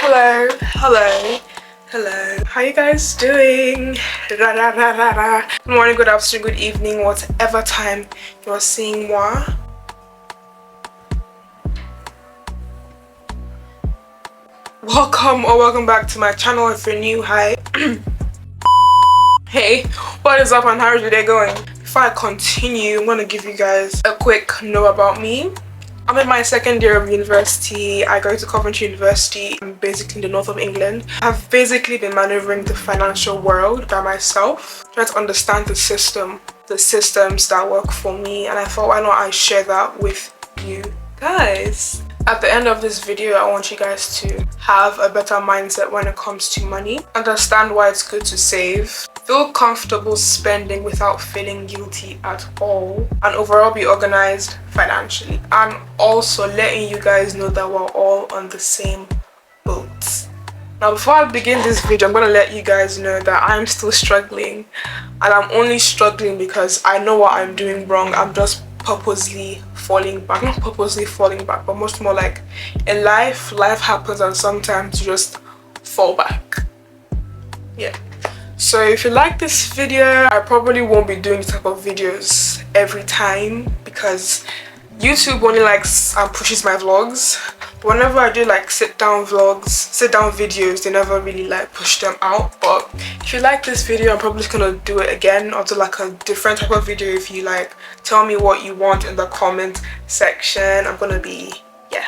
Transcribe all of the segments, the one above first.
Hello, how you guys doing? Good morning, good afternoon, good evening, whatever time you're seeing moi. Welcome back to my channel. If you're new, hi. Hey, what is up and how is your day going? Before I continue, I'm gonna give you guys a quick note about me. I'm in my second year of university. I go to Coventry University. I'm basically in the north of England. I've basically been maneuvering the financial world by myself, trying to understand the systems that work for me, and I thought, why not I share that with you guys. At the end of this video, I want you guys to have a better mindset when it comes to money, understand why it's good to save, feel comfortable spending without feeling guilty at all, and overall be organized financially, and also letting you guys know that we're all on the same boat. Now, before I begin this video, I'm going to let you guys know that I'm still struggling, and I'm only struggling because I know what I'm doing wrong. I'm just purposely falling back, not purposely falling back, but much more like in life happens and sometimes you just fall back. Yeah. So if you like this video, I probably won't be doing this type of videos every time because YouTube only likes and pushes my vlogs. But whenever I do like sit down videos, they never really like push them out. But if you like this video, I'm probably just gonna do it again or do like a different type of video. If you like, tell me what you want in the comment section. I'm gonna be, yeah,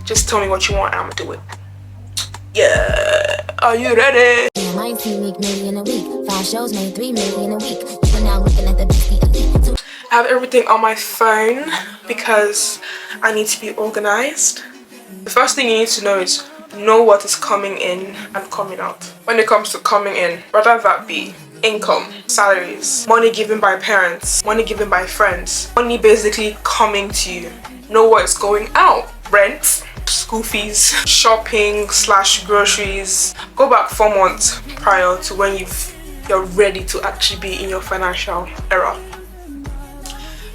just tell me what you want and I'm gonna do it. Yeah, are you ready? Yeah, my team make million a week. 5 shows made 3 million a week. You're now looking at the elite. I have everything on my phone because I need to be organized. The first thing you need to know is know what is coming in and coming out. When it comes to coming in, whether that be income, salaries, money given by parents, money given by friends, money basically coming to you. Know what is going out. Rent, school fees, shopping / groceries. Go back 4 months prior to when you're ready to actually be in your financial era.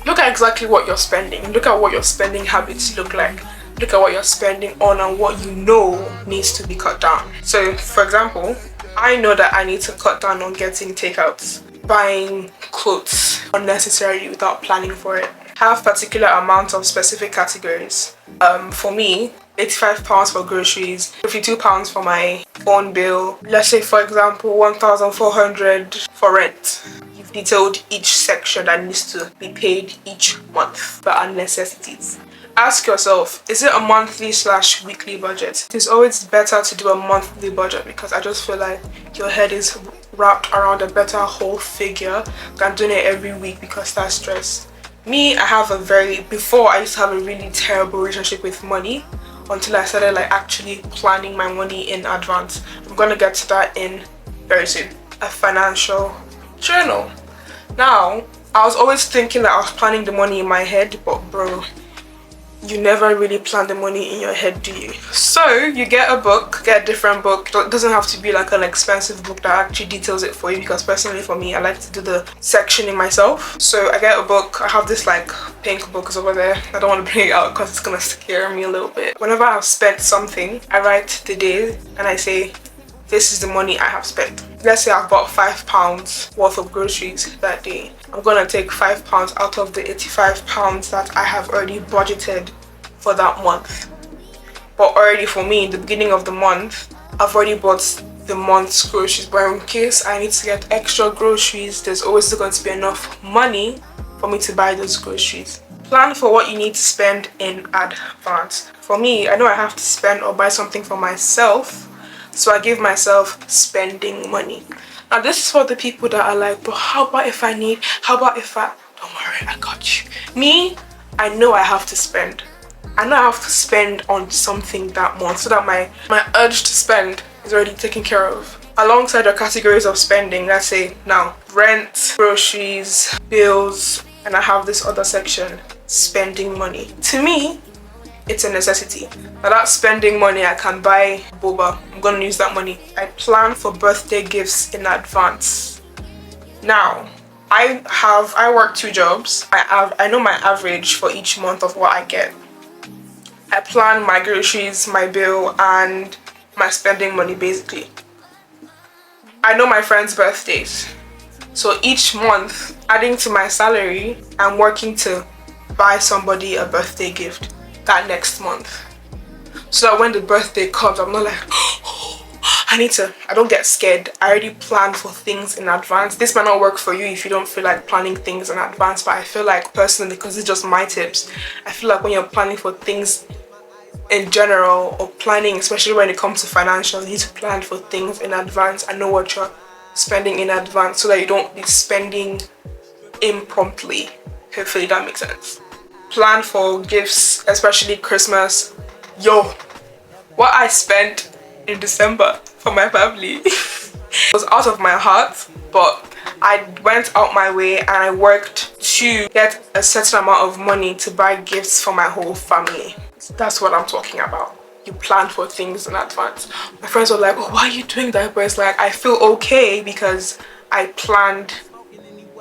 Look at exactly what you're spending. Look at what your spending habits look like. Look at what you're spending on and what you know needs to be cut down. So for example, I know that I need to cut down on getting takeouts, buying clothes unnecessarily without planning for it. Have particular amounts of specific categories. For me, £85 for groceries, £52 for my phone bill. Let's say for example, 1,400 for rent. You've detailed each section that needs to be paid each month that are necessities. Ask yourself, is it a monthly / weekly budget? It's always better to do a monthly budget because I just feel like your head is wrapped around a better whole figure than doing it every week because that's stress. Me, before I used to have a really terrible relationship with money until I started like actually planning my money in advance. I'm gonna get to that in very soon. A financial journal. Now, I was always thinking that I was planning the money in my head, but bro, you never really plan the money in your head, do you? So you get a book, get a different book. It doesn't have to be like an expensive book that actually details it for you because personally for me, I like to do the sectioning myself. So I get a book. I have this like pink book is over there. I don't want to bring it out because it's gonna scare me a little bit. Whenever I've spent something, I write the day and I say, this is the money I have spent. Let's say I've bought £5 worth of groceries that day. I'm gonna take £5 out of the £85 that I have already budgeted for that month. But already for me, in the beginning of the month, I've already bought the month's groceries. But in case I need to get extra groceries, there's always going to be enough money for me to buy those groceries. Plan for what you need to spend in advance. For me, I know I have to spend or buy something for myself, so I give myself spending money. Now this is for the people that are like, but how about if I don't worry, I got you. Me, I know I have to spend. I know I have to spend on something that month so that my urge to spend is already taken care of. Alongside your categories of spending, let's say now rent, groceries, bills, and I have this other section, spending money. To me, it's a necessity. Now that spending money, I can buy boba. I'm gonna use that money. I plan for birthday gifts in advance. Now, I work 2 jobs. I know my average for each month of what I get. I plan my groceries, my bill, and my spending money basically. I know my friends' birthdays. So each month, adding to my salary, I'm working to buy somebody a birthday gift that next month. So that when the birthday comes, I'm not like, oh, I don't get scared. I already plan for things in advance. This might not work for you if you don't feel like planning things in advance, but I feel like personally, because it's just my tips, I feel like when you're planning for things in general, or planning, especially when it comes to financials, you need to plan for things in advance and know what you're spending in advance so that you don't be spending impromptu. Hopefully that makes sense. Plan for gifts, especially Christmas. Yo, what I spent in December for my family was out of my heart, but I went out my way and I worked to get a certain amount of money to buy gifts for my whole family. That's what I'm talking about. You plan for things in advance. My friends were like, oh, why are you doing that? But it's like, I feel okay because I planned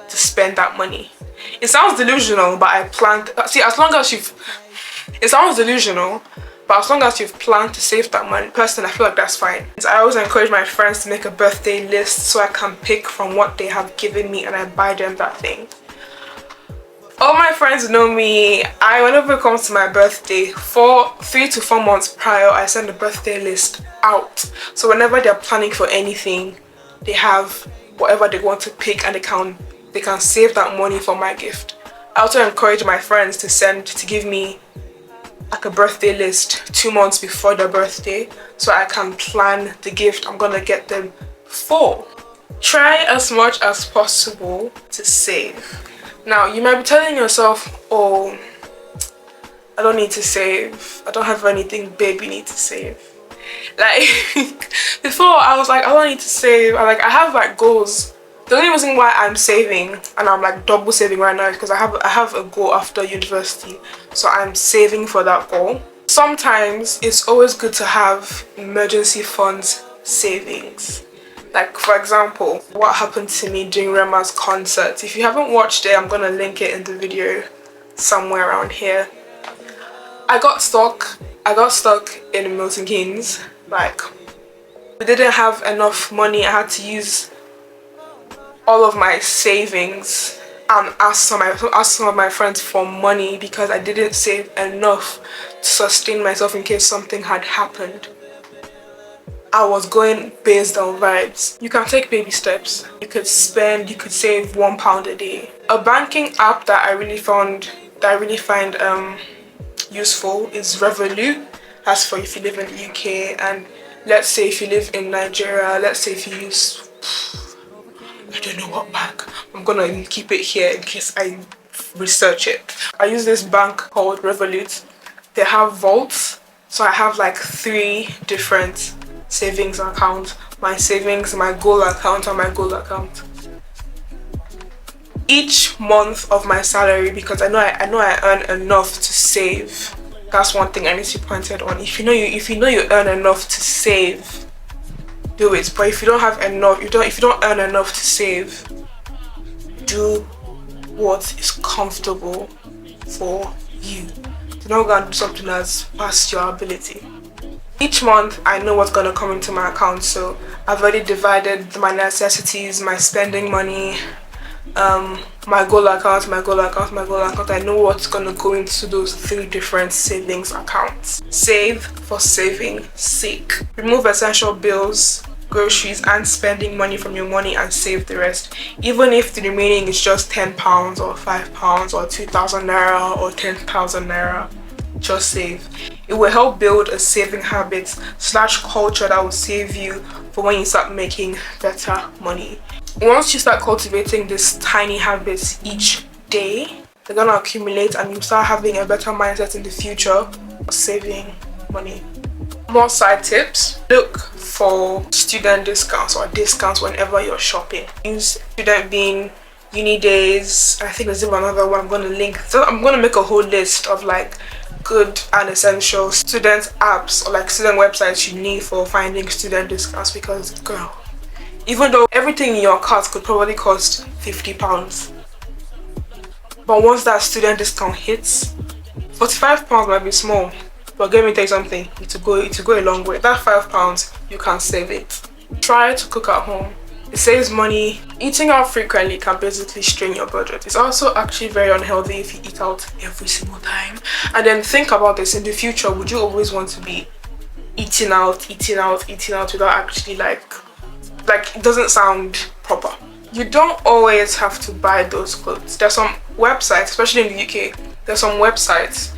to spend that money. It sounds delusional, but I planned. See, it sounds delusional, but as long as you've planned to save that money, personally, I feel like that's fine. I always encourage my friends to make a birthday list so I can pick from what they have given me and I buy them that thing. All my friends know me. Whenever it comes to my birthday, 3 to 4 months prior, I send a birthday list out. So whenever they're planning for anything, they have whatever they want to pick and they can save that money for my gift. I also encourage my friends to give me like a birthday list 2 months before their birthday so I can plan the gift I'm gonna get them for. Try as much as possible to save. Now, you might be telling yourself, oh, I don't need to save. I don't have anything big we need to save. Like, before I was like, I don't need to save. I have like goals. The only reason why I'm saving, and I'm like double saving right now, is because I have a goal after university. So I'm saving for that goal. Sometimes it's always good to have emergency funds savings. Like, for example, what happened to me during Rema's concert. If you haven't watched it, I'm gonna link it in the video somewhere around here. I got stuck in Milton Keynes. Like, we didn't have enough money. I had to use all of my savings and ask some of my friends for money because I didn't save enough to sustain myself in case something had happened. I was going based on vibes. You can take baby steps. You could save £1 a day. A banking app that I really find useful is Revolut. That's for if you live in the UK, and let's say if you live in Nigeria, let's say if you use, I don't know what bank. I'm gonna keep it here in case I research it. I use this bank called Revolut. They have vaults, so I have like 3 different savings accounts. My savings, my goal account, and my goal account. Each month of my salary, because I know I earn enough to save. That's one thing I need to be pointed on. If you know you earn enough to save, do it. But if you don't have enough, if you don't earn enough to save, do what is comfortable for you. Do not go and do something that's past your ability. Each month I know what's gonna come into my account, so I've already divided my necessities, my spending money, my goal account, my goal account, my goal account. I know what's gonna go into those 3 different savings accounts. Save for saving sake. Remove essential bills, groceries, and spending money from your money and save the rest. Even if the remaining is just £10 or £5 or 2,000 naira or 10,000 naira, just save. It will help build a saving habit / culture that will save you for when you start making better money. Once you start cultivating these tiny habits each day, they're gonna accumulate and you start having a better mindset in the future of saving money. More side tips: look for student discounts or discounts whenever you're shopping. Use Student Bean, Uni Days. I think there's even another one I'm gonna link. So I'm gonna make a whole list of like good and essential student apps or like student websites you need for finding student discounts, because girl, even though everything in your cart could probably cost £50, but once that student discount hits, £45 might be small. But let me tell you something, it will go a long way. That £5, you can save it. Try to cook at home. It saves money. Eating out frequently can basically strain your budget. It's also actually very unhealthy if you eat out every single time. And then think about this, in the future, would you always want to be eating out without actually like it doesn't sound proper. You don't always have to buy those clothes. There's some websites, especially in the UK, there's some websites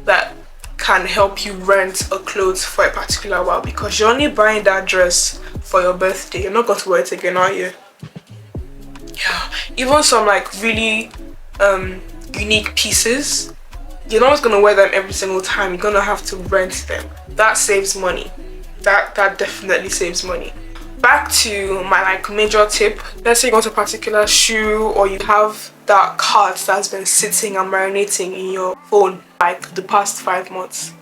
that can help you rent a clothes for a particular while, because you're only buying that dress for your birthday. You're not going to wear it again, are you? Yeah. Even some like really unique pieces, you're not going to wear them every single time. You're going to have to rent them. That saves money. That definitely saves money. Back to my like major tip. Let's say you want a particular shoe, or you have that cart that's been sitting and marinating in your phone like the past 5 months.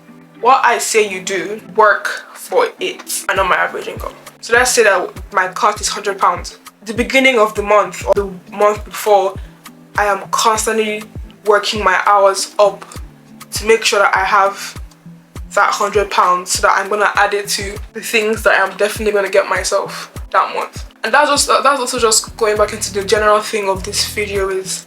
What I say you do, work for it. I know my average income. So let's say that my cart is £100. The beginning of the month or the month before, I am constantly working my hours up to make sure that I have that £100, so that I'm gonna add it to the things that I'm definitely gonna get myself that month. And that's also just going back into the general thing of this video is,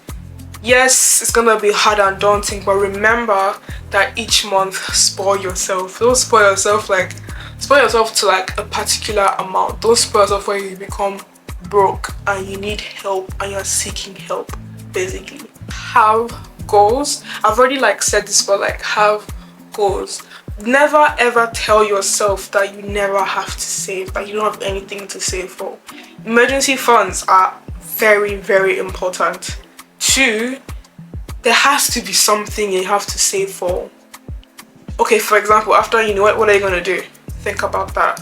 yes, it's gonna be hard and daunting, but remember that each month, spoil yourself. Don't spoil yourself to like a particular amount. Don't spoil yourself where you become broke and you need help and you're seeking help. Basically, have goals. I've already like said this, but like have goals. Never ever tell yourself that you never have to save, that you don't have anything to save for. Emergency funds are very, very important. 2, there has to be something you have to save for. Okay, for example, after uni, what are you gonna do? Think about that.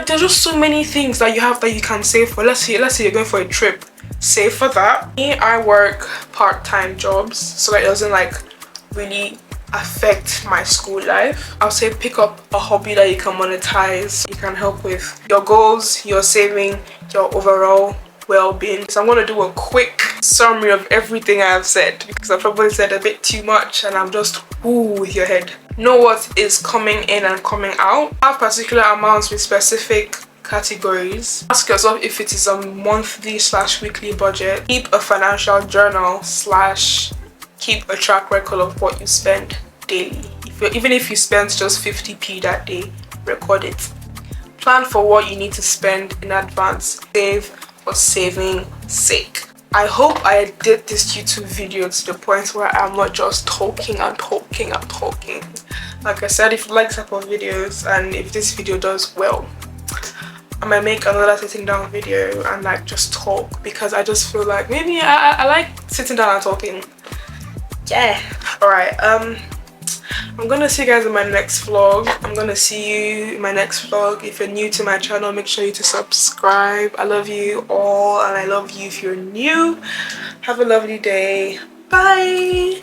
There's just so many things that you can save for. Let's say you're going for a trip. Save for that. Me, I work part-time jobs, so that it doesn't like really affect my school life. I'll say pick up a hobby that you can monetize. You can help with your goals, your saving, your overall well-being. So I'm going to do a quick summary of everything I have said, because I probably said a bit too much and I'm just ooh with your head. Know what is coming in and coming out. Have particular amounts with specific categories. Ask yourself if it is a monthly/weekly budget. Keep a financial journal / keep a track record of what you spend daily. Even if you spend just 50p that day, record it. Plan for what you need to spend in advance. Save for saving sake. I hope I did this YouTube video to the point where I'm not just talking and talking and talking. Like I said, if you like this type of videos and if this video does well, I might make another sitting down video and like just talk, because I just feel like maybe I like sitting down and talking. Yeah. Alright, I'm gonna see you guys in my next vlog. I'm gonna see you in my next vlog. If you're new to my channel, make sure you to subscribe. I love you all, and I love you if you're new. Have a lovely day. Bye.